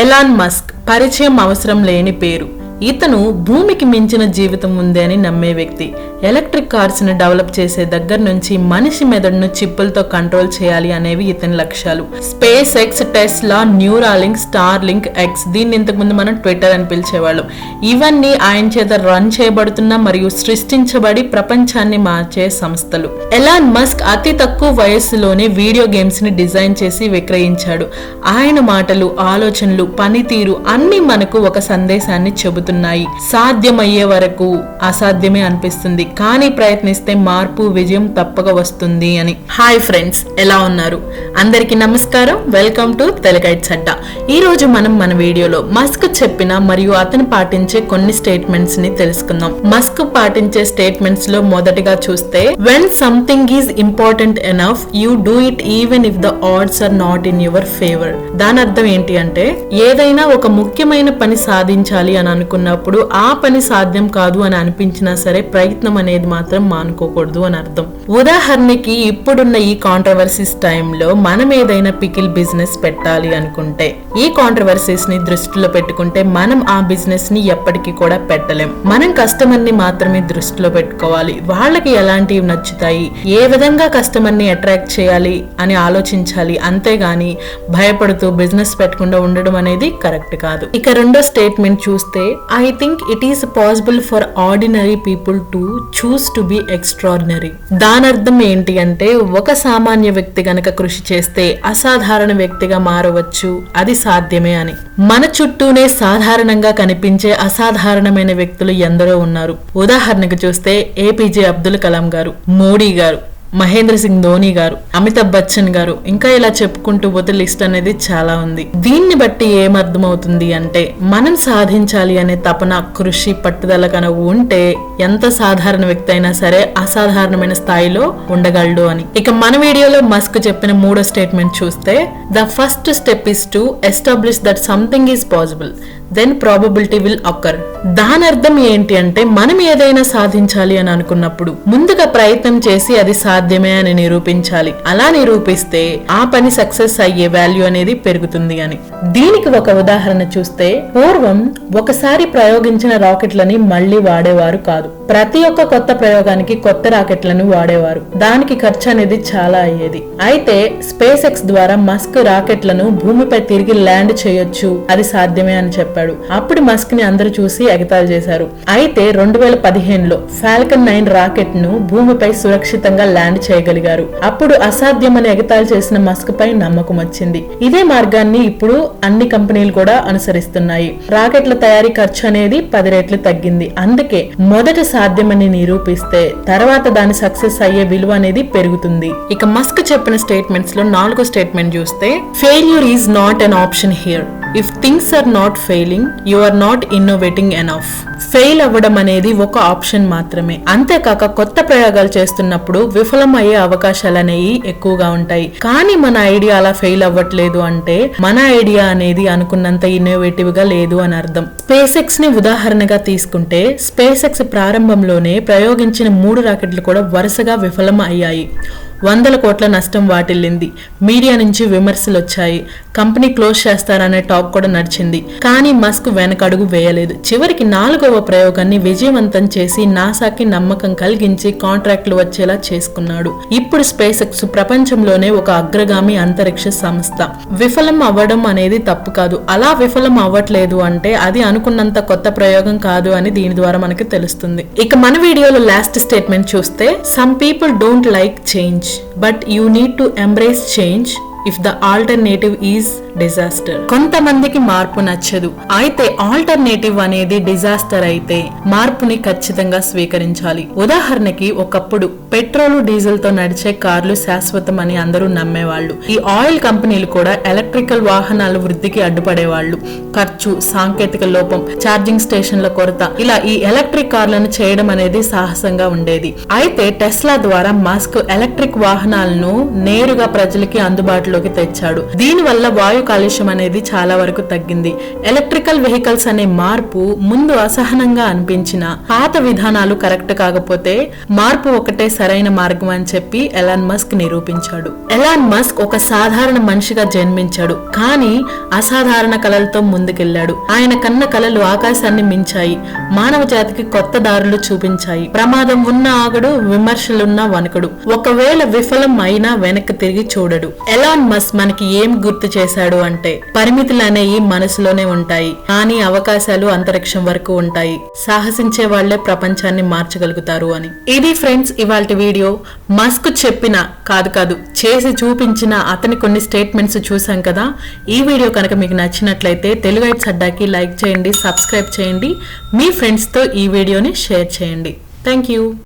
Elon Musk పరిచయం అవసరం లేని పేరు. ఇతను భూమికి మించిన జీవితం ఉంది అని నమ్మే వ్యక్తి. ఎలక్ట్రిక్ కార్స్ ని డెవలప్ చేసే దగ్గర నుంచి మనిషి మెదడును చిప్పులతో కంట్రోల్ చేయాలి అనేవి ఇతని లక్ష్యాలు. Space X, Tesla, Neuralink, Starlink X, దీన్ని ఇంతకు ముందు మనం ట్విట్టర్ అని పిలిచేవాళ్ళం. ఇవన్నీ ఆయన చేత రన్ చేయబడుతున్న మరియు సృష్టించబడి ప్రపంచాన్ని మార్చే సంస్థలు. ఎలాన్ మస్క్ అతి తక్కువ వయస్సులోనే వీడియో గేమ్స్ ని డిజైన్ చేసి విక్రయించాడు. ఆయన మాటలు, ఆలోచనలు, పనితీరు అన్ని మనకు ఒక సందేశాన్ని చెబుతున్నాయి. సాధ్యమయ్యే వరకు అసాధ్యమే అనిపిస్తుంది, కానీ ప్రయత్నిస్తే మార్పు, విజయం తప్పక వస్తుంది అని. హాయ్ ఫ్రెండ్స్, ఎలా ఉన్నారు? అందరికీ నమస్కారం. వెల్కమ్ టు తెలుగైట్స్ అడ్డా. ఈ రోజు మనం మన వీడియోలో మస్క్ చెప్పిన మరియు అతను పాటించే కొన్ని స్టేట్మెంట్స్ ని తెలుసుకుందాం. మస్క్ పాటించే స్టేట్మెంట్స్ లో మొదటిగా చూస్తే, when something is important enough you do it even if the odds are not in your favour. దాని అర్థం ఏంటి అంటే, ఏదైనా ఒక ముఖ్యమైన పని సాధించాలి అని అనుకున్నప్పుడు ఆ పని సాధ్యం కాదు అని అనిపించినా సరే ప్రయత్నం అనేది మాత్రం మానుకోకూడదు అని అర్థం. ఉదాహరణకి ఇప్పుడున్న ఈ కాంట్రవర్సీస్ టైంలో మనం ఏదైనా పికిల్ బిజినెస్ పెట్టాలి అనుకుంటే, ఈ కాంట్రవర్సీస్ ని దృష్టిలో పెట్టుకుంటే మనం ఆ బిజినెస్ ని ఎప్పటికీ కూడా పెట్టలేం. మనం కస్టమర్ ని మాత్రమే దృష్టిలో పెట్టుకోవాలి. వాళ్ళకి ఎలాంటివి నచ్చుతాయి, ఏ విధంగా కస్టమర్ ని అట్రాక్ట్ చేయాలి అని ఆలోచించాలి. అంతేగాని భయపడుతూ బిజినెస్ పెట్టకుండా ఉండడం అనేది కరెక్ట్ కాదు. ఇక రెండో స్టేట్మెంట్ చూస్తే, I think it is possible for ordinary people to choose to be extraordinary. దాని అర్థం ఏంటి అంటే, ఒక సామాన్య వ్యక్తి గనక కృషి చేస్తే అసాధారణ వ్యక్తిగా మారవచ్చు, అది సాధ్యమే అని. మన చుట్టూనే సాధారణంగా కనిపించే అసాధారణమైన వ్యక్తులు ఎందరో ఉన్నారు. ఉదాహరణకు చూస్తే ఏపీజే అబ్దుల్ కలాం గారు, మోడీ గారు, మహేంద్ర సింగ్ ధోని గారు, అమితాబ్ బచ్చన్ గారు, ఇంకా ఇలా చెప్పుకుంటూ పోతే లిస్ట్ అనేది చాలా ఉంది. దీన్ని బట్టి ఏమర్థమవుతుంది అంటే, మనం సాధించాలి అనే తపన, కృషి, పట్టుదల కనుక ఉంటే ఎంత సాధారణ వ్యక్తి అయినా సరే అసాధారణమైన స్థాయిలో ఉండగలడు అని. ఇక మన వీడియోలో మస్క్ చెప్పిన మూడో స్టేట్మెంట్ చూస్తే, the first step is to establish that something is possible, then probability will occur. దాని అర్థం ఏంటి అంటే, మనం ఏదైనా సాధించాలి అని అనుకున్నప్పుడు ముందుగా ప్రయత్నం చేసి అది సాధ్యమే అని నిరూపించాలి. అలా నిరూపిస్తే ఆ పని సక్సెస్ అయ్యే వాల్యూ అనేది పెరుగుతుంది అని. దీనికి ఒక ఉదాహరణ చూస్తే, పూర్వం ఒకసారి ప్రయోగించిన రాకెట్లని మళ్లీ వాడేవారు కాదు. ప్రతి ఒక్క కొత్త ప్రయోగానికి కొత్త రాకెట్లను వాడేవారు. దానికి ఖర్చు అనేది చాలా అయ్యేది. అయితే స్పేస్ ఎక్స్ ద్వారా మస్క్ రాకెట్లను భూమిపై తిరిగి ల్యాండ్ చేయొచ్చు, అది సాధ్యమే అని చెప్పాడు. అప్పుడు మస్క్ ని అందరూ చూసి ఎగతాళి చేశారు. అయితే 2015లో ఫాల్కన్ 9 రాకెట్ ను భూమిపై సురక్షితంగా ల్యాండ్ చేయగలిగారు. అప్పుడు అసాధ్యమని ఎగతాళి చేసిన మస్క్ పై నమ్మకం వచ్చింది. ఇదే మార్గాన్ని ఇప్పుడు అన్ని కంపెనీలు కూడా అనుసరిస్తున్నాయి. రాకెట్ల తయారీ ఖర్చు అనేది 10 రెట్లు తగ్గింది. అందుకే మొదట సాధ్యమని నిరూపిస్తే తర్వాత దాని సక్సెస్ అయ్యే విలువ అనేది పెరుగుతుంది. ఇక మస్క్ చెప్పిన స్టేట్మెంట్స్ లో నాలుగో స్టేట్మెంట్ చూస్తే, failure is not an option here. If things are not failing, you are not innovating enough. Fail అవ్వడం అనేది ఒక ఆప్షన్ మాత్రమే. అంతేకాక కొత్త ప్రయోగాలు చేస్తున్నప్పుడు విఫలం అయ్యే అవకాశాలు అనేవి ఎక్కువగా ఉంటాయి. కానీ మన ఐడియా అలా ఫెయిల్ అవ్వట్లేదు అంటే మన ఐడియా అనేది అనుకున్నంత ఇన్నోవేటివ్ గా లేదు అని అర్థం. స్పేస్ ఎక్స్ ని ఉదాహరణగా తీసుకుంటే, స్పేస్ ఎక్స్ ప్రారంభంలోనే ప్రయోగించిన 3 రాకెట్లు కూడా వరుసగా విఫలం అయ్యాయి. 100 కోట్ల నష్టం వాటిల్లింది. మీడియా నుంచి విమర్శలు వచ్చాయి. కంపెనీ క్లోజ్ చేస్తారనే టాక్ కూడా నడిచింది. కానీ మస్క్ వెనకడుగు వేయలేదు. చివరికి 4వ ప్రయోగాన్ని విజయవంతం చేసి నాసాకి నమ్మకం కలిగించి కాంట్రాక్టులు వచ్చేలా చేసుకున్నాడు. ఇప్పుడు స్పేస్ ఎక్స్ ప్రపంచంలోనే ఒక అగ్రగామి అంతరిక్ష సంస్థ. విఫలం అవ్వడం అనేది తప్పు కాదు. అలా విఫలం అవ్వట్లేదు అంటే అది అనుకున్నంత కొత్త ప్రయోగం కాదు అని దీని ద్వారా మనకి తెలుస్తుంది. ఇక మన వీడియోలో లాస్ట్ స్టేట్మెంట్ చూస్తే, some people don't like change, but you need to embrace change if the alternative is disaster. కొంతమందికి మార్పు నచ్చదు. అయితే ఆల్టర్నేటివ్ అనేది డిజాస్టర్ అయితే మార్పుని ఖచ్చితంగా స్వీకరించాలి. ఉదాహరణకి ఒకప్పుడు పెట్రోల్, డీజిల్ తో నడిచే కార్లు శాశ్వతం అని అందరూ నమ్మేవాళ్ళు. ఈ ఆయిల్ కంపెనీలు కూడా ఎలక్ట్రికల్ వాహనాల వృద్ధికి అడ్డుపడేవాళ్ళు. ఖర్చు, సాంకేతిక లోపం, ఛార్జింగ్ స్టేషన్ల కొరత, ఇలా ఈ ఎలక్ట్రిక్ కార్లను చేయడం అనేది సాహసంగా ఉండేది. అయితే టెస్లా ద్వారా మస్క్ ఎలక్ట్రిక్ వాహనాలను నేరుగా ప్రజలకి అందుబాటులో అందుబాటులోకి తెచ్చాడు. దీని వల్ల వాయు కాలుష్యం అనేది చాలా వరకు తగ్గింది. ఎలక్ట్రికల్ వెహికల్స్ అనే మార్పు ముందు అసహనంగా అనిపించిన పాత విధానాలు కరెక్ట్ కాకపోతే మార్పు ఒకటే సరైన మార్గం అని చెప్పి ఎలాన్ మస్క్ నిరూపించాడు. ఎలాన్ మస్క్ ఒక సాధారణ మనిషిగా జన్మించాడు, కానీ అసాధారణ కలలతో ముందుకెళ్లాడు. ఆయన కన్న కలలు ఆకాశాన్ని మించాయి, మానవ జాతికి కొత్త దారులు చూపించాయి. ప్రమాదం ఉన్న ఆగడు, విమర్శలున్న వణకడు, ఒకవేళ విఫలం అయినా వెనక్కి తిరిగి చూడడు. ఎలాన్ మస్క్ మనకి ఏం గుర్తు చేశాడు అంటే పరిమితులు అనేవి మనసులోనే ఉంటాయి, కానీ అవకాశాలు అంతరిక్షం వరకు ఉంటాయి. సాహసించే వాళ్లే ప్రపంచాన్ని మార్చగలుగుతారు అని. ఇది ఫ్రెండ్స్ ఇవాల్టి వీడియో. మస్క్ చెప్పిన కాదు చేసి చూపించిన అతని కొన్ని స్టేట్మెంట్స్ చూసాం కదా. ఈ వీడియో కనుక మీకు నచ్చినట్లయితే తెలుగు ఐట్స్ అడ్డాకి లైక్ చేయండి, సబ్స్క్రైబ్ చేయండి, మీ ఫ్రెండ్స్ తో ఈ వీడియోని షేర్ చేయండి. Thank you.